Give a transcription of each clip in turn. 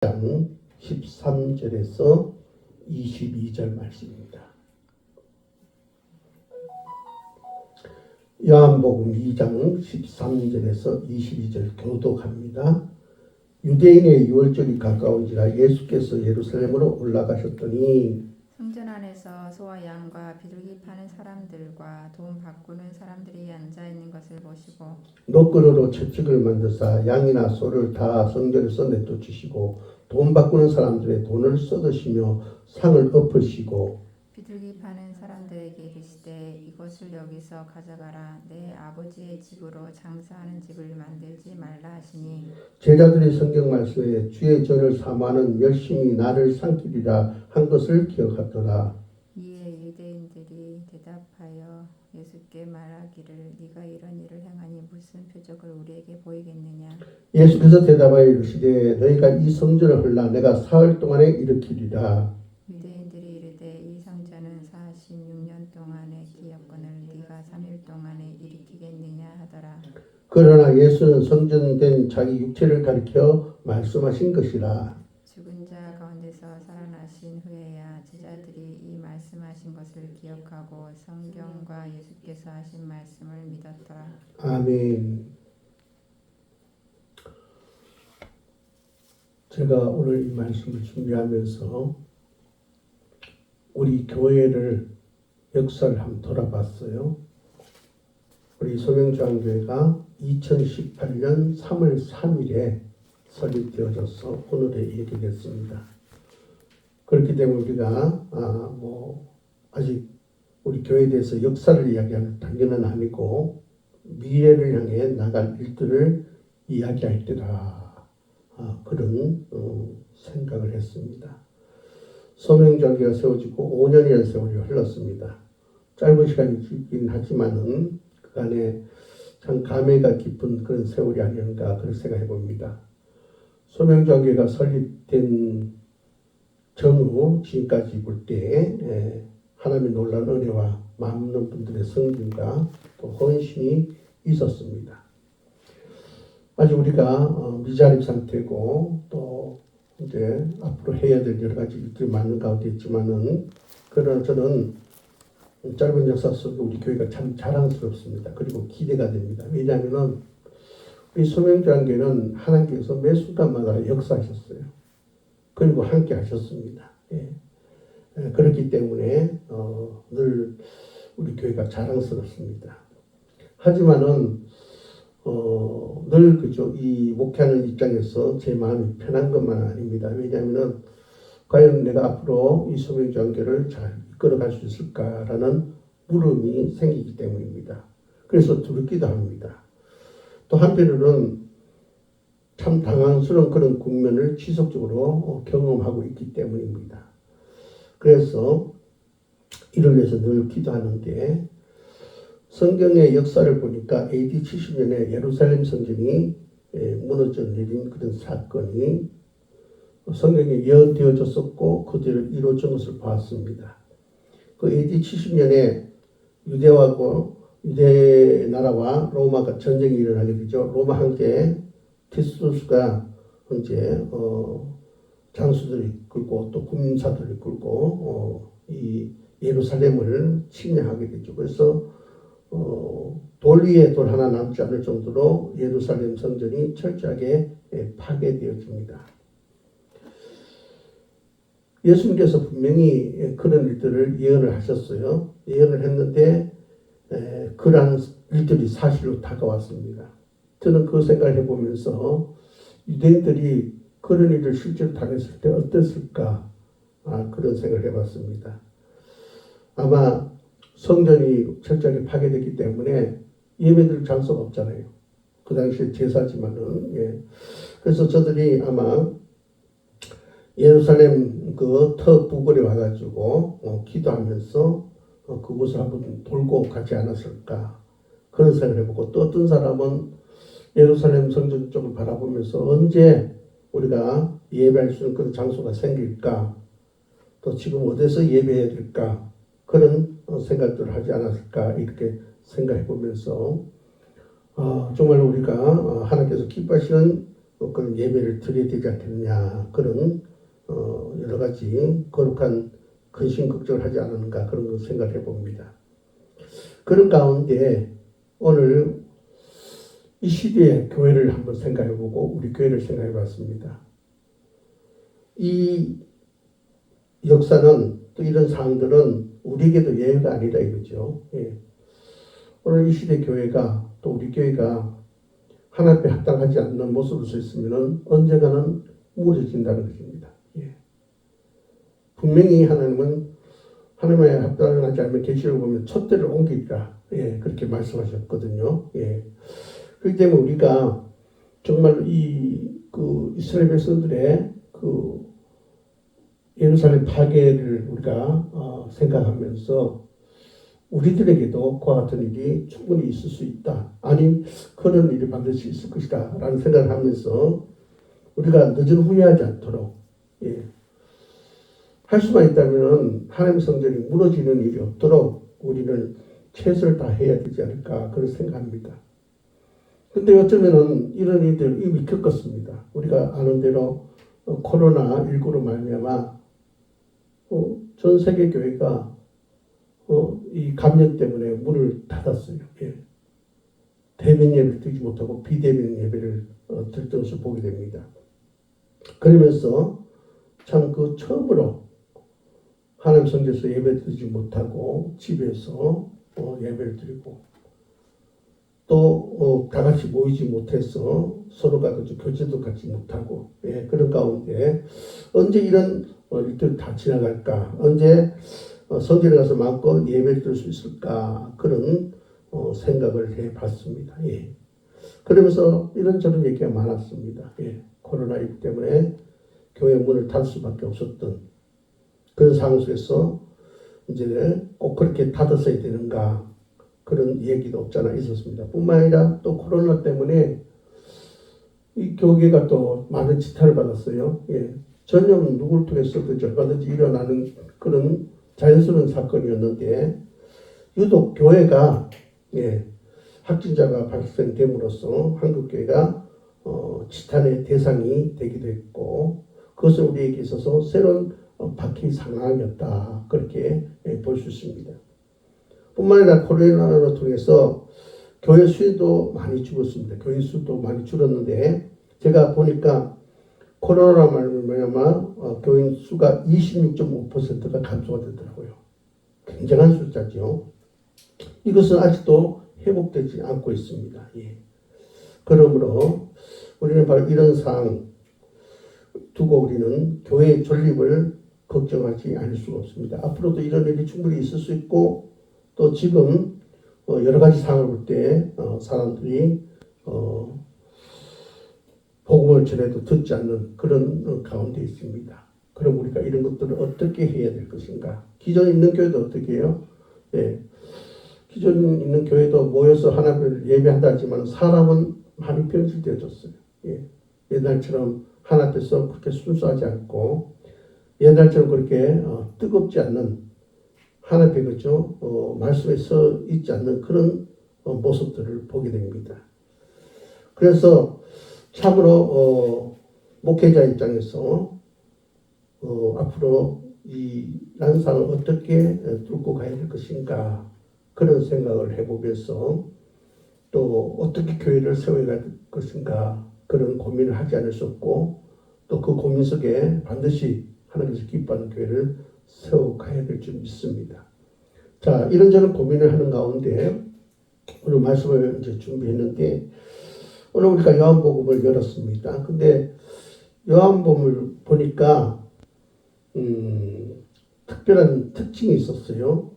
장 13절에서 22절 말씀입니다. 요한복음 2장 13절에서 22절 교독합니다. 유대인의 유월절이 가까운지라 예수께서 예루살렘으로 올라가셨더니 성전 안에서 소와 양과 비둘기 파는 사람들과 돈 바꾸는 사람들이 앉아 있는 것을 보시고 노끈으로 채찍을 만드사 양이나 소를 다 성전에서 내쫓으시고 돈 바꾸는 사람들의 돈을 쏟으시며 상을 엎으시고 비둘기 파는 사람들에게 이르시되 이것을 여기서 가져가라. 내 아버지의 집으로 장사하는 집을 만들지 말라 하시니 제자들이 성경 말씀에 주의 전을 사모하는 열심히 나를 삼키리라 한 것을 기억하더라. 이에 유대인들이 대답하여 예수께 말하기를 네가 이런 일을 행하니 무슨 표적을 우리에게 보이겠느냐. 예수께서 대답하여 이르시되 너희가 이 성전을 헐라 내가 사흘 동안에 일으키리라. 유대인들이 이르되 이 성전은 46년 동안에 기업권을 네가 3일 동안에 일으키겠느냐 하더라. 그러나 예수는 성전된 자기 육체를 가리켜 말씀하신 것이라. 죽은 자 가운데서 살아나신 후에야 제자들이 이 말씀하신 것을 기억하고 성경과 예수께서 하신 말씀을 믿었더라. 아멘. 제가 오늘 이 말씀을 준비하면서 우리 교회를 역사를 한번 돌아봤어요. 우리 소명주한교회가 2018년 3월 3일에 설립되어져서 오늘에 이르게 됐습니다. 그렇기 때문에 우리가 아직 우리 교회에 대해서 역사를 이야기하는 단계는 아니고 미래를 향해 나갈 일들을 이야기할 때다. 그런 생각을 했습니다. 소명주한교회가 세워지고 5년이라는 세월이 흘렀습니다. 짧은 시간이긴 하지만은 그간에 참 감회가 깊은 그런 세월이 아니었는가 그런 생각해 봅니다. 소명주한교회가 설립된 전후 지금까지 볼 때 하나님의 놀라운 은혜와 많은 분들의 성김과 또 헌신이 있었습니다. 아직 우리가 미자립 상태고 또 이제 앞으로 해야 될 여러 가지 일들이 많은 가운데 있지만은 그러나 저는 짧은 역사 속에 우리 교회가 참 자랑스럽습니다. 그리고 기대가 됩니다. 왜냐하면은 우리 소명주한교회는 하나님께서 매 순간마다 역사하셨어요. 그리고 함께 하셨습니다. 그렇기 때문에 늘 우리 교회가 자랑스럽습니다. 하지만은 늘 그죠 이 목회하는 입장에서 제 마음이 편한 것만 아닙니다. 왜냐하면은 과연 내가 앞으로 이 소명주한교회를 잘 이끌어갈 수 있을까라는 물음이 생기기 때문입니다. 그래서 두렵기도 합니다. 또 한편으로는 참 당황스러운 그런 국면을 지속적으로 경험하고 있기 때문입니다. 그래서 이를 위해서 늘 기도하는데 성경의 역사를 보니까 AD 70년에 예루살렘 성전이 무너져 내린 그런 사건이 성경에 예언되어졌었고 그들을 이루어진 것을 봤습니다. 그 AD 70년에 유대 나라와 로마가 전쟁이 일어나게 되죠. 로마 황제 티투스가 이제 장수들을 이끌고 또 군사들을 이끌고 이 예루살렘을 침략하게 되죠. 그래서 돌 위에 돌 하나 남지 않을 정도로 예루살렘 성전이 철저하게 파괴되어집니다. 예수님께서 분명히 그런 일들을 예언을 하셨어요. 예언을 했는데 그러한 일들이 사실로 다가왔습니다. 저는 그 생각을 해보면서 유대인들이 그런 일을 실제로 당했을 때 어땠을까 그런 생각을 해봤습니다. 아마 성전이 철저하게 파괴됐기 때문에 예배드릴 장소가 없잖아요. 그 당시에 제사지만은 그래서 저들이 아마 예루살렘 그 터 부근에 와가지고 기도하면서 그곳을 한번 돌고 가지 않았을까 그런 생각을 해보고 또 어떤 사람은 예루살렘 성전 쪽을 바라보면서 언제 우리가 예배할 수 있는 그런 장소가 생길까 또 지금 어디서 예배해야 될까 그런 생각들을 하지 않았을까 이렇게 생각해 보면서 정말 우리가 하나님께서 기뻐하시는 그런 예배를 드려야 되지 않겠느냐 그런 여러 가지 거룩한 근심 걱정을 하지 않았는가 그런 걸 생각해 봅니다. 그런 가운데 오늘 이 시대의 교회를 한번 생각해 보고 우리 교회를 생각해 봤습니다. 이 역사는 또 이런 상황들은 우리에게도 예외가 아니다 이거죠. 예. 오늘 이 시대 교회가 또 우리 교회가 하나님 앞에 합당하지 않는 모습을 서 있으면 언젠가는 무너진다는 것입니다. 예. 분명히 하나님은 하나님에 합당하지 않으면 계시록을 보면 촛대를 옮기리라. 예, 그렇게 말씀하셨거든요. 예. 그렇기 때문에 우리가 정말 그 이스라엘 백성들의 그 예루살렘 파괴를 우리가 생각하면서 우리들에게도 그와 같은 일이 충분히 있을 수 있다. 아니 그런 일이 반드시 있을 것이다. 라는 생각을 하면서 우리가 늦은 후회하지 않도록 예. 할 수만 있다면 하나님의 성전이 무너지는 일이 없도록 우리는 최선을 다해야 되지 않을까 그런 생각합니다. 근데 어쩌면은 이런 일들 이미 겪었습니다. 우리가 아는 대로 코로나19로 말미암아 전 세계 교회가 이 감염 때문에 문을 닫았어요. 예. 대면 예배를 드리지 못하고 비대면 예배를 들 것을 보게 됩니다. 그러면서 참 그 처음으로 하나님 성전에서 예배 드리지 못하고 집에서 예배를 드리고 또 다 같이 모이지 못해서 서로가 교제도 갖지 못하고 예, 그런 가운데 언제 이런 일들 다 지나갈까? 언제 성전에 가서 마음껏 예배를 드릴 수 있을까? 그런 생각을 해봤습니다. 예. 그러면서 이런저런 얘기가 많았습니다. 예. 코로나19 때문에 교회 문을 닫을 수밖에 없었던 그런 상황 속에서 이제 꼭 그렇게 닫았어야 되는가? 그런 얘기도 없잖아 있었습니다. 뿐만 아니라 또 코로나 때문에 이 교계가 또 많은 지탄을 받았어요. 예. 전염은 누굴 통해서든지 얼마든지 일어나는 그런 자연스러운 사건이었는데 유독 교회가 예, 확진자가 발생됨으로써 한국교회가 지탄의 대상이 되기도 했고 그것은 우리에게 있어서 새로운 박해 상황이었다. 그렇게 볼 수 있습니다. 뿐만 아니라 코로나로 통해서 교회 수도 많이 죽었습니다. 교인 수도 많이 줄었는데 제가 보니까 코로나 말미암아 교인 수가 26.5%가 감소가 되더라고요. 굉장한 숫자죠. 이것은 아직도 회복되지 않고 있습니다. 예. 그러므로 우리는 바로 이런 상황 두고 우리는 교회의 존립을 걱정하지 않을 수가 없습니다. 앞으로도 이런 일이 충분히 있을 수 있고 또 지금 여러 가지 상황을 볼 때 사람들이 복음을 전해도 듣지 않는 그런 가운데 있습니다. 그럼 우리가 이런 것들을 어떻게 해야 될 것인가? 기존에 있는 교회도 어떻게 해요? 예. 기존에 있는 교회도 모여서 하나님을 예배한다 하지만 사람은 많이 변질되어졌어요. 예. 옛날처럼 하나 앞에서 그렇게 순수하지 않고 옛날처럼 그렇게 뜨겁지 않는 하나님 앞에 그죠? 말씀에 서 있지 않는 그런 모습들을 보게 됩니다. 그래서 참으로 목회자 입장에서 앞으로 이 난상을 어떻게 뚫고 가야 될 것인가 그런 생각을 해보면서 또 어떻게 교회를 세워야 될 것인가 그런 고민을 하지 않을 수 없고 또 그 고민 속에 반드시 하나님께서 기뻐하는 교회를 세워가야 될 줄 믿습니다. 자, 이런저런 고민을 하는 가운데 오늘 말씀을 이제 준비했는데 오늘 우리가 요한복음을 열었습니다. 근데 요한복음을 보니까 특별한 특징이 있었어요.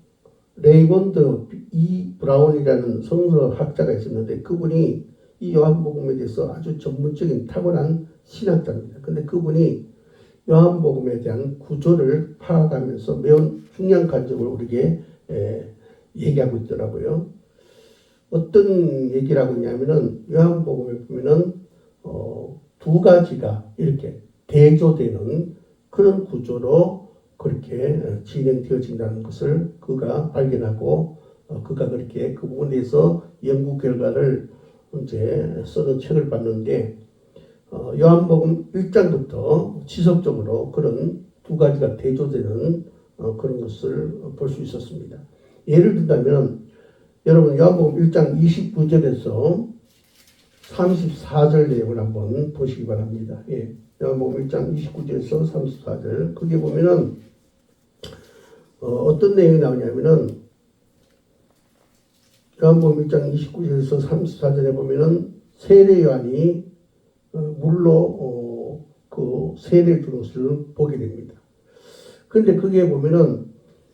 레이먼드 E. 브라운이라는 성서학자가 있었는데 그분이 이 요한복음에 대해서 아주 전문적인 탁월한 신학자입니다. 근데 그분이 요한복음에 대한 구조를 파악하면서 매우 중요한 관점을 우리에게 얘기하고 있더라고요. 어떤 얘기를 하고 있냐면은 요한복음에 보면은 두 가지가 이렇게 대조되는 그런 구조로 그렇게 진행되어진다는 것을 그가 발견하고 그가 그렇게 그 부분에 대해서 연구 결과를 이제 쓰는 책을 봤는데 요한복음 1장부터 지속적으로 그런 두 가지가 대조되는 그런 것을 볼 수 있었습니다. 예를 든다면 여러분 요한복음 1장 29절에서 34절 내용을 한번 보시기 바랍니다. 예. 요한복음 1장 29절에서 34절 거기 보면은 어떤 내용이 나오냐면은 요한복음 1장 29절에서 34절에 보면은 세례 요한이 물로 그 세례 주는 것을 보게 됩니다. 그런데 그게 보면은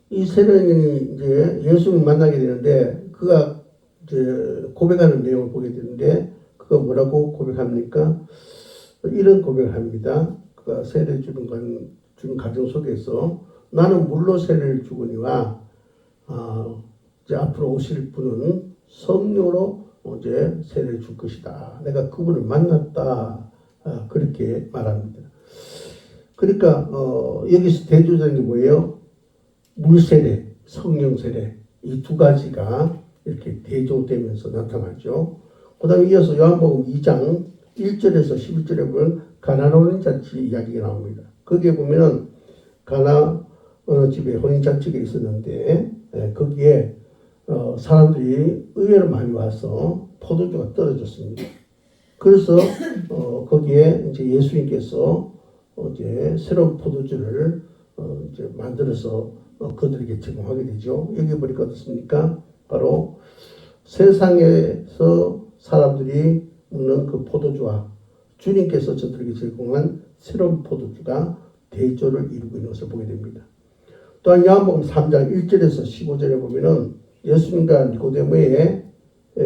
이 세례인이 이제 예수를 만나게 되는데 그가 이제 고백하는 내용을 보게 되는데 그가 뭐라고 고백합니까? 이런 고백을 합니다. 그가 세례 주는 과정 속에서 나는 물로 세례를 주거니와 이제 앞으로 오실 분은 성령으로 이제 세례를 줄 것이다. 내가 그분을 만났다. 그렇게 말합니다. 그러니까 여기서 대조적인 게 뭐예요? 물세례, 성령세례 이 두 가지가 이렇게 대조되면서 나타나죠. 그 다음에 이어서 요한복음 2장 1절에서 11절에 보면 가나안 혼인잔치 이야기가 나옵니다. 거기에 보면은 가나 어느 집에 혼인잔치가 있었는데 거기에 사람들이 의외로 많이 와서 포도주가 떨어졌습니다. 그래서 거기에 이제 예수님께서 이제 새로운 포도주를 이제 만들어서 그들에게 제공하게 되죠. 여기 보니까 어떻습니까? 바로 세상에서 사람들이 먹는 그 포도주와 주님께서 저들에게 제공한 새로운 포도주가 대조를 이루고 있는 것을 보게 됩니다. 또한 요한복음 3장 1절에서 15절에 보면은 예수님과 니고데모의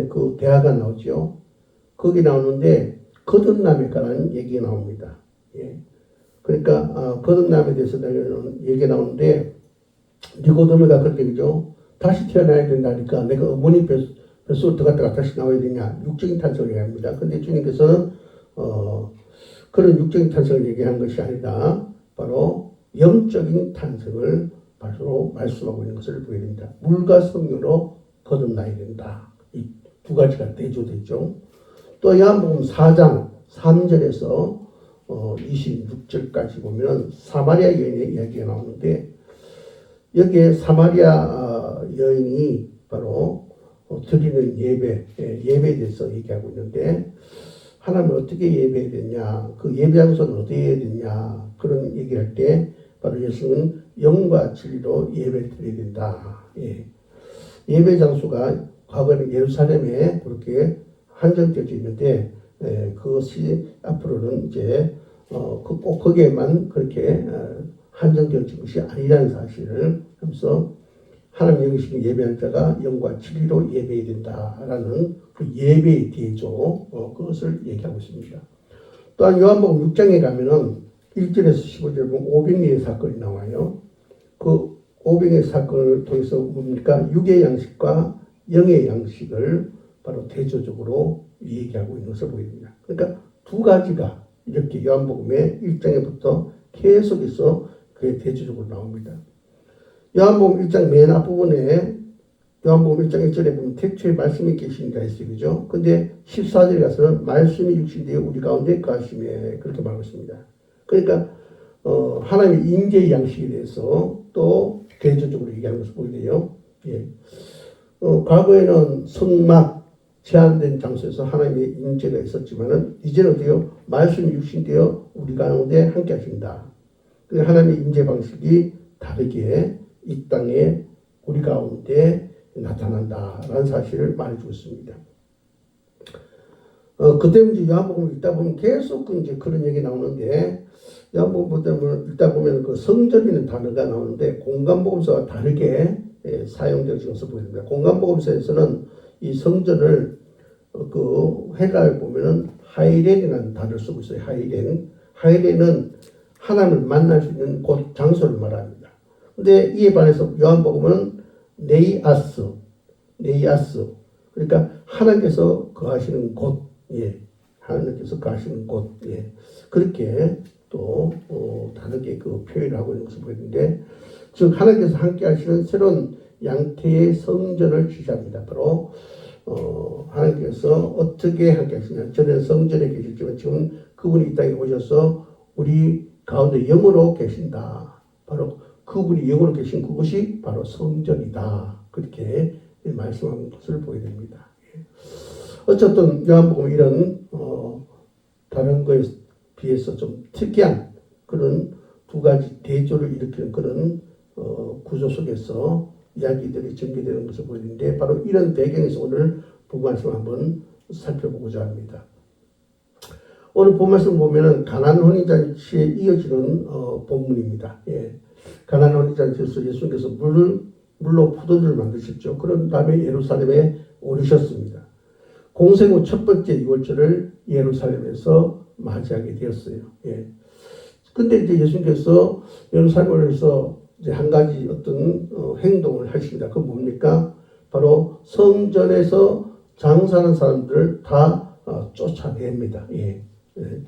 그 대화가 나오죠. 거기 나오는데 거듭남에 관한 얘기가 나옵니다. 예. 그러니까 거듭남에 대해서 얘기가 나오는데 니고데모가 그렇게 그죠. 다시 태어나야 된다니까 내가 어머니 뱃속으로 들어갔다가 다시 나와야 되냐. 육적인 탄생을 얘기합니다. 그런데 주님께서는 그런 육적인 탄생을 얘기한 것이 아니라 바로 영적인 탄생을 바로 말씀하고 있는 것을 보게 됩니다. 물과 성령으로 거듭나야 된다. 이 두 가지가 대조되죠. 또 요한복음 4장 3절에서 26절까지 보면 사마리아 여인의 이야기가 나오는데 여기에 사마리아 여인이 바로 드리는 예배에 대해서 얘기하고 있는데 하나님을 어떻게 예배해야 되냐, 그 예배 장소는 어떻게 해야 되냐 그런 얘기를 할 때 바로 예수는 영과 진리로 예배를 드려야 된다. 예. 예배 장소가 과거에는 예루살렘에 그렇게 한정되어 있는데 그것이 앞으로는 이제 꼭 거기에만 그렇게 한정되어진 것이 아니라는 사실을 하면서 하나님 영이신 예배할 자가 영과 진리로 예배해야 된다라는 그 예배의 대조 그것을 얘기하고 있습니다. 또한 요한복음 6장에 가면은 1절에서 15절 보면 오병이의 사건이 나와요. 그 오병이의 사건을 통해서 뭡니까? 육의 양식과 영의 양식을 바로 대조적으로 얘기하고 있는 것을 보입니다. 그러니까 두 가지가 이렇게 요한복음의 1장에부터 계속해서 그게 대조적으로 나옵니다. 요한복음 1장 맨 앞부분에 요한복음 1장 1절에 보면 태초에 말씀이 계시니라 했어요. 그죠? 근데 14절에 가서는 말씀이 육신되어 우리 가운데 거하심에 그렇게 말하고 있습니다. 그러니까 하나님의 임재의 양식에 대해서 또 대조적으로 얘기하는 것을 보게 돼요. 예. 과거에는 성막 제한된 장소에서 하나님의 임재가 있었지만은 이제는 어때요? 말씀이 육신되어 우리 가운데 함께 하신다. 그 하나님의 임재 방식이 다르게 이 땅에 우리 가운데 나타난다라는 사실을 말해주고 있습니다. 그때 이제 요한복음을 읽다 보면 계속 이제 그런 얘기 나오는데 요한복음을 읽다 보면 그 성전이라는 단어가 나오는데 공간복음서와 다르게 사용되어진 것을 보게 됩니다. 공간복음서에서는 이 성전을 그 헬라어에 보면은 하이렌이라는 단어를 쓰고 있어요. 하이렌은 하나님을 만날 수 있는 곳 장소를 말합니다. 근데 이에 반해서 요한복음은 네이아스 그러니까 하나님께서 거하시는 곳, 하나님께서 거하시는 곳, 그렇게 또 다르게 그 표현을 하고 있는 것을 보이는데, 즉 하나님께서 함께 하시는 새로운 양태의 성전을 지시합니다. 바로 하나님께서 어떻게 함께 하시냐. 전에는 성전에 계셨지만 지금 그분이 이 땅에 오셔서 우리 가운데 영으로 계신다. 바로 그분이 영으로 계신 그것이 바로 성전이다. 그렇게 말씀한 것을 보게 됩니다. 어쨌든 요한복음 이런 다른 거에 비해서 좀 특이한 그런 두 가지 대조를 일으키는 그런 구조 속에서 이야기들이 전개되는 것을 보이는데 바로 이런 배경에서 오늘 본 말씀을 한번 살펴보고자 합니다. 오늘 본 말씀 보면은 가나안 혼인잔치에 이어지는 본문입니다. 예. 가나안 혼인잔치에서 예수님께서 물로 포도주를 만드셨죠. 그런 다음에 예루살렘에 오르셨습니다. 공생 후 첫 번째 유월절을 예루살렘에서 맞이하게 되었어요. 예. 근데 이제 예수님께서 예루살렘에서 이제 한 가지 어떤 행동을 하십니다. 그건 뭡니까? 바로 성전에서 장사하는 사람들을 다 쫓아냅니다. 예. 예.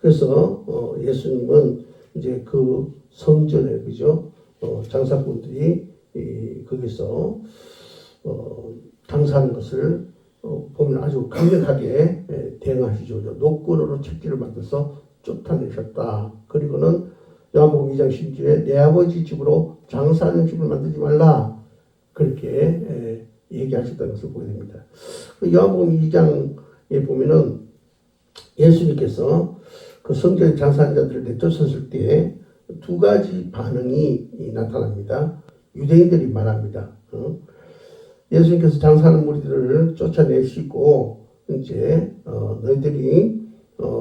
그래서 예수님은 이제 그 성전에 그죠? 장사꾼들이 거기서 장사하는 것을 보면 아주 강력하게 대응하시죠. 노끈으로 채찍을 만들어서 쫓아내셨다. 그리고는 요한복음 2장 10절에 내 아버지 집으로 장사하는 집을 만들지 말라. 그렇게 얘기하셨다는 것을 보게 됩니다. 요한복음 2장에 보면은 예수님께서 그 성전에 장사하는 자들을 내쫓았을 때 두 가지 반응이 나타납니다. 유대인들이 말합니다. 예수님께서 장사하는 무리들을 쫓아내시고 이제 너희들이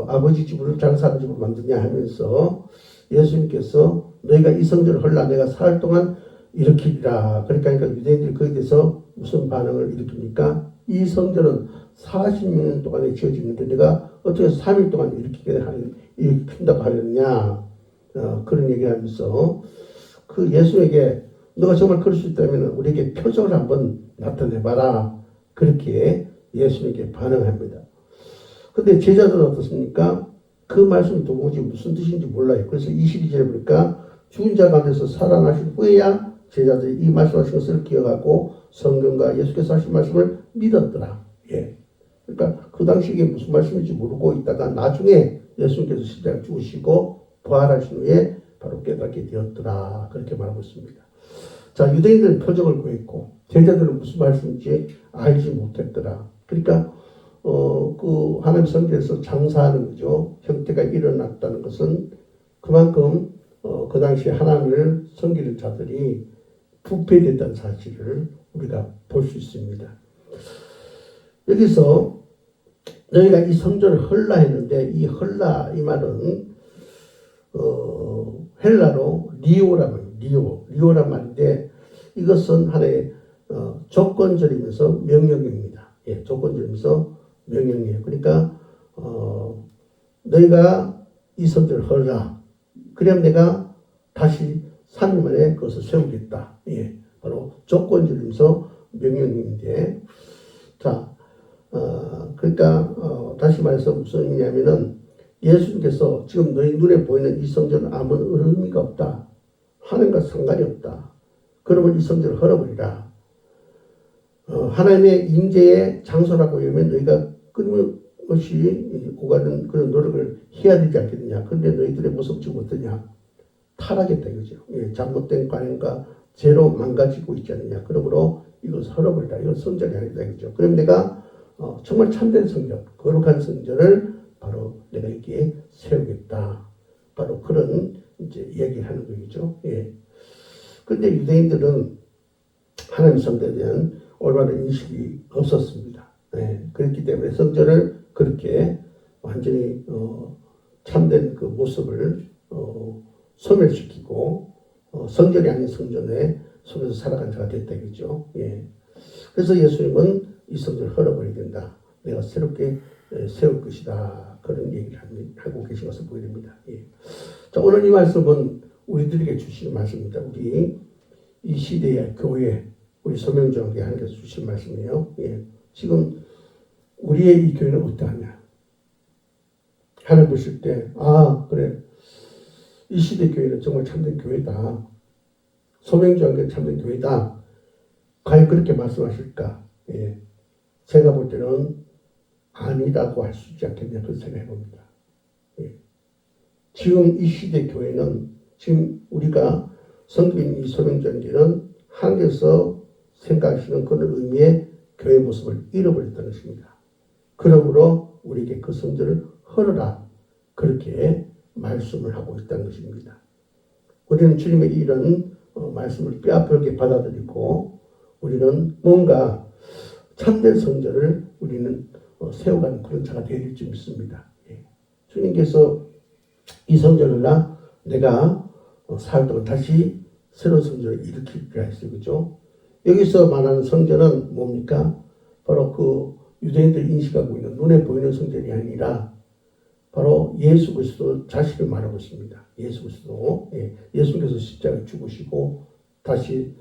아버지 집으로 장사하는 집으로 만드냐 하면서 예수님께서 너희가 이 성전을 헐라 내가 사흘 동안 일으키리라. 그러니까 유대인들이 거기에 대해서 무슨 반응을 일으킵니까? 이 성전은 40년 동안에 지어지는데 내가 어떻게 3일 동안 일으킨다고 하느냐. 그런 얘기를 하면서 그 예수에게 너가 정말 그럴 수 있다면 우리에게 표적을 한번 나타내봐라. 그렇게 예수님께 반응합니다. 근데 제자들은 어떻습니까? 그 말씀이 도무지 무슨 뜻인지 몰라요. 그래서 22절에 보니까 죽은 자 가운데서 살아나신 후에야 제자들이 이 말씀하신 것을 기억하고 성경과 예수께서 하신 말씀을 믿었더라. 예. 그러니까 그 당시에 무슨 말씀인지 모르고 있다가 나중에 예수님께서 십자가에 죽으시고 부활하신 후에 바로 깨닫게 되었더라. 그렇게 말하고 있습니다. 자, 유대인들은 표적을 구했고 제자들은 무슨 말씀인지 알지 못했더라. 그러니까 그 하나님 성전에서 장사하는 거죠. 형태가 일어났다는 것은 그만큼 그 당시에 하나님을 섬기는 자들이 부패됐다는 사실을 우리가 볼 수 있습니다. 여기서 너희가 이 성전을 헐라 했는데 이 헐라 이 말은 헬라로 리오란 말인데 이것은 하나의 조건절이면서 명령입니다. 예, 조건절이면서 명령이에요. 그러니까 너희가 이 성전을 헐라. 그러면 내가 다시 3일 만에 그것을 세우겠다. 예, 바로 조건절이면서 명령인데 자, 그러니까 다시 말해서 무슨 의미냐면은 예수님께서 지금 너희 눈에 보이는 이 성전은 아무 의미가 없다. 하나님과 상관이 없다. 그러면 이 성전을 헐어버리라. 하나님의 임재의 장소라고 하면 너희가 끊임없이 오가는 그런 노력을 해야 되지 않겠느냐. 그런데 너희들의 모습 지금 어떠냐. 타락했다 이거죠. 예, 잘못된 관행과 죄로 망가지고 있지 않느냐. 그러므로 이것을 헐어버리라. 이건 성전이 아니다 이거죠. 그럼 내가 정말 참된 성전, 거룩한 성전을 바로 내가 이렇게 세우겠다. 바로 그런 이제 얘기를 하는 거죠. 예. 근데 유대인들은 하나님 성전에 대한 올바른 인식이 없었습니다. 예. 그렇기 때문에 성전을 그렇게 완전히 참된 그 모습을 소멸시키고 성전이 아닌 성전에 속에서 살아간 자가 됐다 이거죠. 예. 그래서 예수님은 이 성전을 헐어버려야 된다. 내가 새롭게 세울 것이다. 그런 얘기를 하고 계신 것을 보게 됩니다. 예. 자, 오늘 이 말씀은 우리들에게 주시는 말씀입니다. 우리 이 시대의 교회, 우리 소명정교회 하나님께서 주신 말씀이에요. 예. 지금 우리의 이 교회는 어떠하냐? 하나님 보실 때, 그래. 이 시대 교회는 정말 참된 교회다. 소명정교회 참된 교회다. 과연 그렇게 말씀하실까? 예. 제가 볼 때는 아니라고 할 수 있지 않겠냐 그런 생각해 봅니다. 예. 지금 이 시대 교회는 지금 우리가 성도인 이 소명전기는 하나님께서 생각하시는 그런 의미의 교회 모습을 잃어버렸다는 것입니다. 그러므로 우리에게 그 성전을 헐어라 그렇게 말씀을 하고 있다는 것입니다. 우리는 주님의 이런 말씀을 뼈아프게 받아들이고 우리는 뭔가 참된 성전을 우리는 세워가는 그런 자가 되어야 줄 믿습니다. 예. 주님께서 이 성전을 내가 사흘 동안 다시 새로운 성전을 일으키리라 했어요. 그죠? 여기서 말하는 성전은 뭡니까? 바로 그 유대인들이 인식하고 있는 눈에 보이는 성전이 아니라 바로 예수 그리스도 자신을 말하고 있습니다. 예수 그리스도. 예. 예수께서 십자가에 죽으시고 다시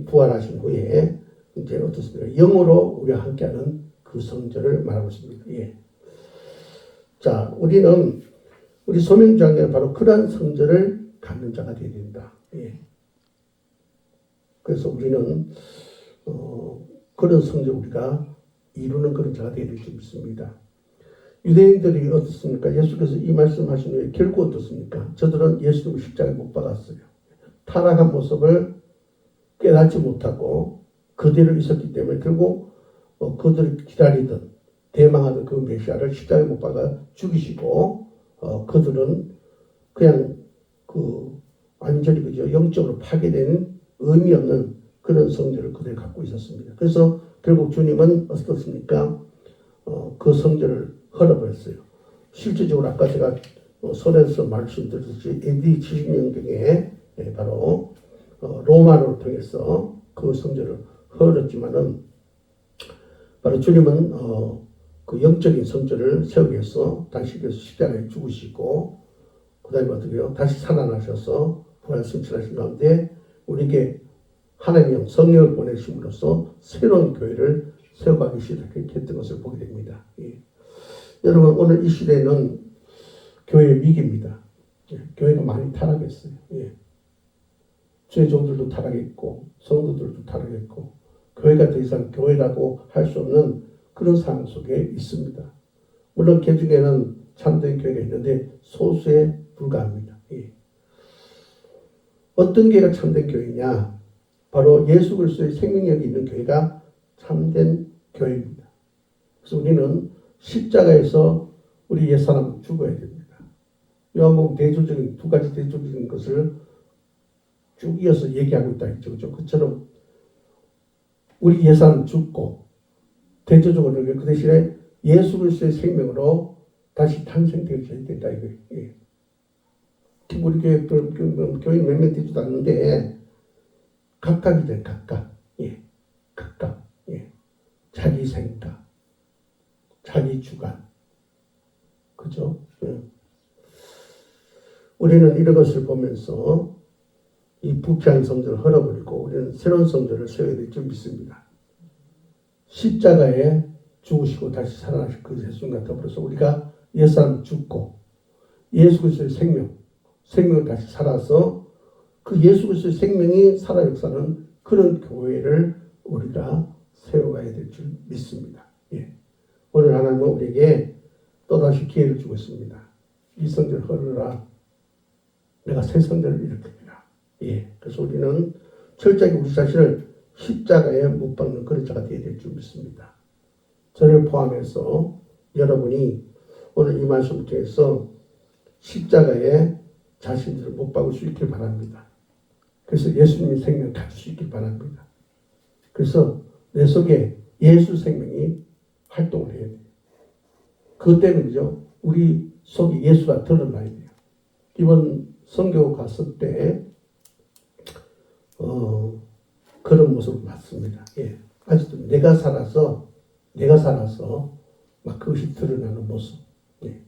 부활하신 후에 이제 어떻습니까? 영으로 우리와 함께하는 그 성전을 말하고 있습니다. 예. 자, 우리 소명장애는 바로 그러한 성전을 갖는 자가 되어야 된다. 예. 그래서 우리는 그런 성전 우리가 이루는 그런 자가 되어야 될 줄 믿습니다. 유대인들이 어떻습니까? 예수께서 이 말씀하신 후에 결국 어떻습니까? 저들은 예수님을 십자가에 못 박았어요. 타락한 모습을 깨닫지 못하고 그대로 있었기 때문에 결국 그들이 기다리던 대망하던 그 메시아를 십자가에 못 박아 죽이시고 그들은 그냥 완전히 그죠 영적으로 파괴된 의미 없는 그런 성전을 그들이 갖고 있었습니다. 그래서 결국 주님은 어떻습니까? 그 성전을 헐어버렸어요. 실질적으로 아까 제가 설에서 말씀드렸듯이 AD 70년경에 바로 로마를 통해서 그 성전을 헐었지만은 바로 주님은 그 영적인 성전을 세우기 위해서 당시에서 십자가에 죽으시고 그 다음에 어떻게 해요? 다시 살아나셔서 부활 승천하신 가운데 우리에게 하나님의 성령을 보내심으로써 새로운 교회를 세워가기 시작했던 것을 보게 됩니다. 예. 여러분 오늘 이 시대는 교회의 위기입니다. 예. 교회가 많이 타락했어요. 예. 죄종들도 타락했고 성도들도 타락했고 교회가 더 이상 교회라고 할 수 없는 그런 상황 속에 있습니다. 물론 그 중에는 참된 교회가 있는데 소수에 불과합니다. 예. 어떤 교회가 참된 교회냐? 바로 예수 그리스도의 생명력이 있는 교회가 참된 교회입니다. 그래서 우리는 십자가에서 우리 옛사람은 죽어야 됩니다. 요한복음 대조적인 두 가지 대조적인 것을 쭉 이어서 얘기하고 있다 했죠. 그렇죠? 그처럼 우리 옛사람은 죽고 대조적으로 그 대신에 예수 그리스도의 생명으로 다시 탄생되어야 된다 이거예요. 예. 우리 교회 몇몇 되지도 않는데 각각이죠. 각각. 예. 각각. 예. 자기 생각, 자기 주관. 그죠? 예. 우리는 이런 것을 보면서 이 부패한 성전을 헐어버리고 우리는 새로운 성전을 세워야 될 줄 믿습니다. 십자가에 죽으시고 다시 살아나신 그 예수님과 더불어서 우리가 옛사람 죽고 예수 그리스도의 생명을 다시 살아서 그 예수 그리스도의 생명이 살아 역사는 그런 교회를 우리가 세워가야 될 줄 믿습니다. 예. 오늘 하나님은 우리에게 또다시 기회를 주고 있습니다. 이 성전을 헐어라. 내가 새 성전을 일으키리라. 예. 그래서 우리는 철저하게 우리 자신을 십자가에 못 박는 그런 자가 되어야 될 줄 믿습니다. 저를 포함해서 여러분이 오늘 이 말씀을 통해서 십자가에 자신들을 못 박을 수 있길 바랍니다. 그래서 예수님의 생명을 가질 수 있길 바랍니다. 그래서 내 속에 예수 생명이 활동을 해야 돼요. 그것 때문이죠. 우리 속에 예수가 드러나야 돼요. 이번 선교 갔을 때 그런 모습을 봤습니다. 예. 아직도 내가 살아서 막 그것이 드러나는 모습. 예.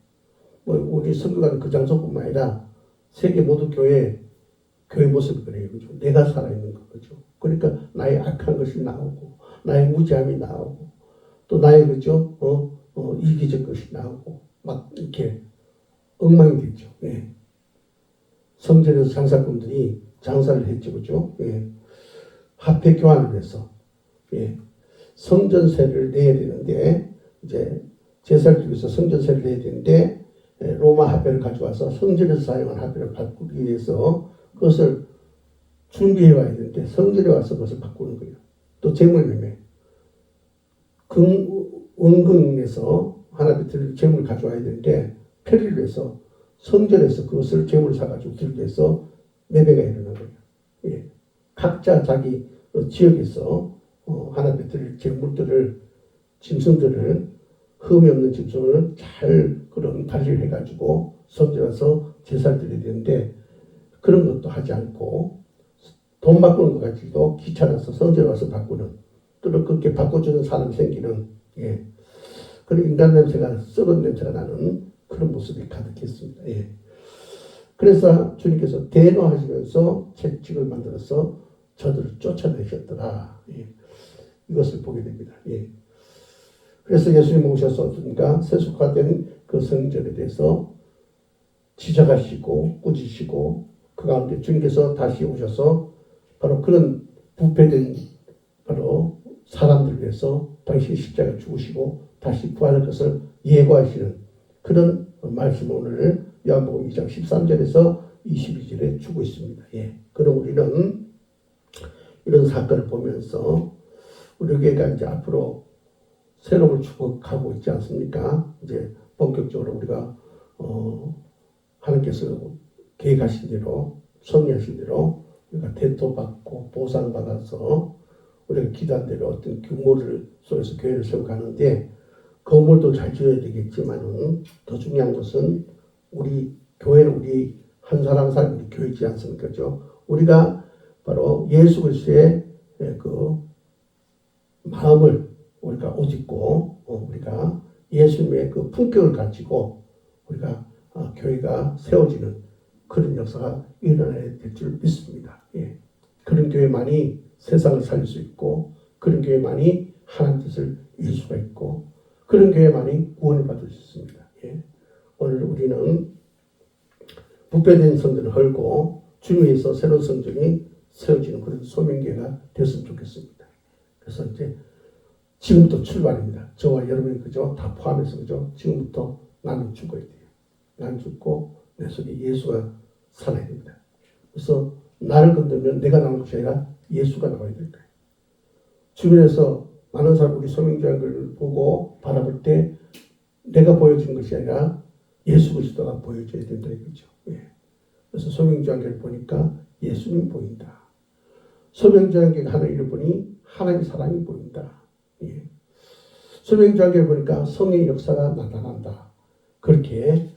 뭐 우리 선교가는 그 장소뿐만 아니라 세계 모든 교회 모습이 그래요. 그죠? 내가 살아있는 거죠. 그러니까 나의 악한 것이 나오고, 나의 무지함이 나오고, 또 나의 그죠? 이기적 것이 나오고, 막 이렇게 엉망이 되죠. 예. 성전에서 장사꾼들이 장사를 했죠. 그죠? 예. 화폐 교환을 해서, 예. 성전세를 내야 되는데, 이제 제사를 주기 위해서 성전세를 내야 되는데, 로마 화폐를 가져와서 성전에서 사용한 화폐를 바꾸기 위해서 그것을 준비해 와야 되는데 성전에 와서 그것을 바꾸는 거예요. 또 재물매매. 원금에서 하나님께 드릴 재물을 가져와야 되는데 편의를 해서 성전에서 그것을 재물을 사가지고 들기 위해서 매매가 일어난 거예요. 예. 각자 자기 지역에서 하나님께 드릴 재물들을 짐승들을 흠이 없는 짐승을 잘 그런 관리를 해가지고 성전에 와서 제사를 드려야 되는데 그런 것도 하지 않고 돈 바꾸는 것 가지고 귀찮아서 성전에 와서 바꾸는 또 그렇게 바꿔주는 사람이 생기는 예. 그런 인간 냄새가 썩은 냄새가 나는 그런 모습이 가득했습니다. 예. 그래서 주님께서 대노하시면서 채찍을 만들어서 저들을 쫓아내셨더라. 예. 이것을 보게 됩니다. 예. 그래서 예수님 오셔서 어떤가 세속화된 그 성전에 대해서 지적하시고 꾸짖으시고 그 가운데 주님께서 다시 오셔서 바로 그런 부패된 바로 사람들 위해서 당신이 십자가를 죽으시고 다시 부활할 것을 예고하시는 그런 말씀을 오늘 요한복음 2장 13절에서 22절에 주고 있습니다. 예. 그럼 우리는 이런 사건을 보면서 우리 교회가 이제 앞으로 새로움을 추구하고 있지 않습니까? 이제 본격적으로 우리가 하나님께서 계획하신 대로 섭리하신 대로 우리가 대토받고 보상받아서 우리가 기도한 대로 어떤 규모를 속에서 교회를 세워가는데 건물도 잘 지어야 되겠지만은 더 중요한 것은 우리 교회는 우리 한 사람 한 사람 우리 교회지 않습니까? 우리가 바로 예수 그리스도의 그 마음을 우리가 옷 입고 우리가 예수님의 그 품격을 가지고 우리가 교회가 세워지는 그런 역사가 일어나야 될 줄 믿습니다. 예. 그런 교회만이 세상을 살릴 수 있고 그런 교회만이 하나님 뜻을 이룰 수가 있고 그런 교회만이 구원을 받을 수 있습니다. 예. 오늘 우리는 부패된 성전을 헐고 주님에서 새로운 성전이 세워지는 그런 소명교회가 됐으면 좋겠습니다. 그래서 이제 지금부터 출발입니다. 저와 여러분이 그죠? 다 포함해서 그죠? 지금부터 나는 죽어야 돼요. 나는 죽고 내 속에 예수가 살아야 됩니다. 그래서 나를 건들면 내가 나오는 것이 아니라 예수가 나와야 될 거예요. 주변에서 많은 사람 우리 소명교회를 보고 바라볼 때 내가 보여주는 것이 아니라 예수 그리스도가 보여줘야 된다 이거죠. 예. 그래서 소명교회를 보니까 예수님 보인다. 소명교회 하나님을 보니 하나님의 사랑이 보인다. 예. 소명교회를 보니까 성의 역사가 나타난다. 그렇게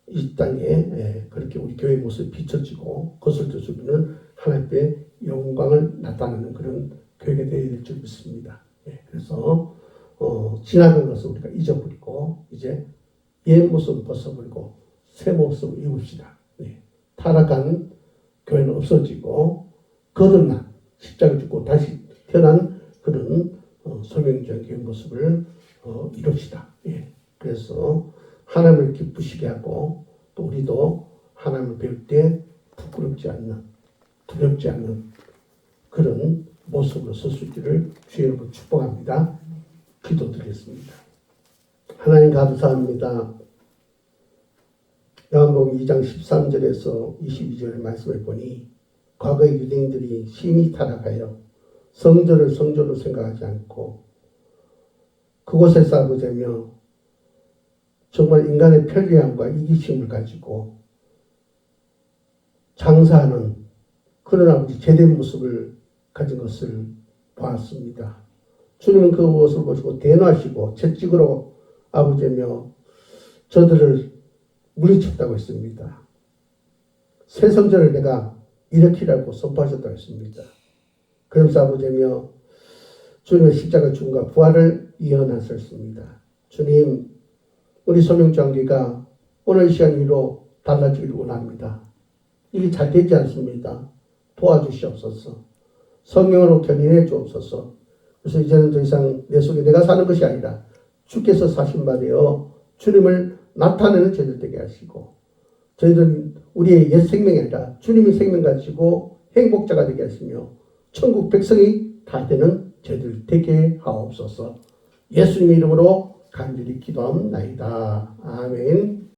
이 땅에 그렇게 우리 교회의 모습이 비춰지고 거슬려 주는 하나님의 영광을 나타내는 그런 교회가 되어야 될 줄 믿습니다. 예. 그래서 지나간 것을 우리가 잊어버리고 이제 옛 모습을 벗어버리고 새 모습을 입읍시다. 예. 타락한 교회는 없어지고 거듭난 십자가 죽고 다시 태어난 그런 소명적인 모습을 이룹시다. 예. 그래서 하나님을 기쁘시게 하고 또 우리도 하나님을 배울 때 부끄럽지 않는 두렵지 않는 그런 모습으로 설 수 있기를 주의 이름으로 축복합니다. 기도드리겠습니다. 하나님 감사합니다. 요한복음 2장 13절에서 22절 말씀을 보니 과거의 유대인들이 심히 타락하여 성전을 성전으로 생각하지 않고 그곳에 싸우자며 정말 인간의 편리함과 이기심을 가지고 장사하는 그런 아버지 제된 모습을 가진 것을 보았습니다. 주님은 그 모습을 보시고 대노하시고 채찍으로 아버지며 저들을 물리쳤다고 했습니다. 새 성전을 내가 일으키라고 선포하셨다고 했습니다. 그러면서 아버지며 주님의 십자가 죽음과 부활을 예언하셨습니다. 주님, 우리 소명장기가 오늘 시간 이후로 달라지기를 원합니다. 이게 잘 되지 않습니다. 도와주시옵소서. 성령으로 견인해 주옵소서. 그래서 이제는 더 이상 내 속에 내가 사는 것이 아니라 주께서 사신 바 되어 주님을 나타내는 저희들 되게 하시고 저희들은 우리의 옛 생명이 아니라 주님의 생명 가지고 행복자가 되게 하시며 천국 백성이 다 되는 저희들 되게 하옵소서. 예수님의 이름으로 간절히 기도하옵나이다. 아멘.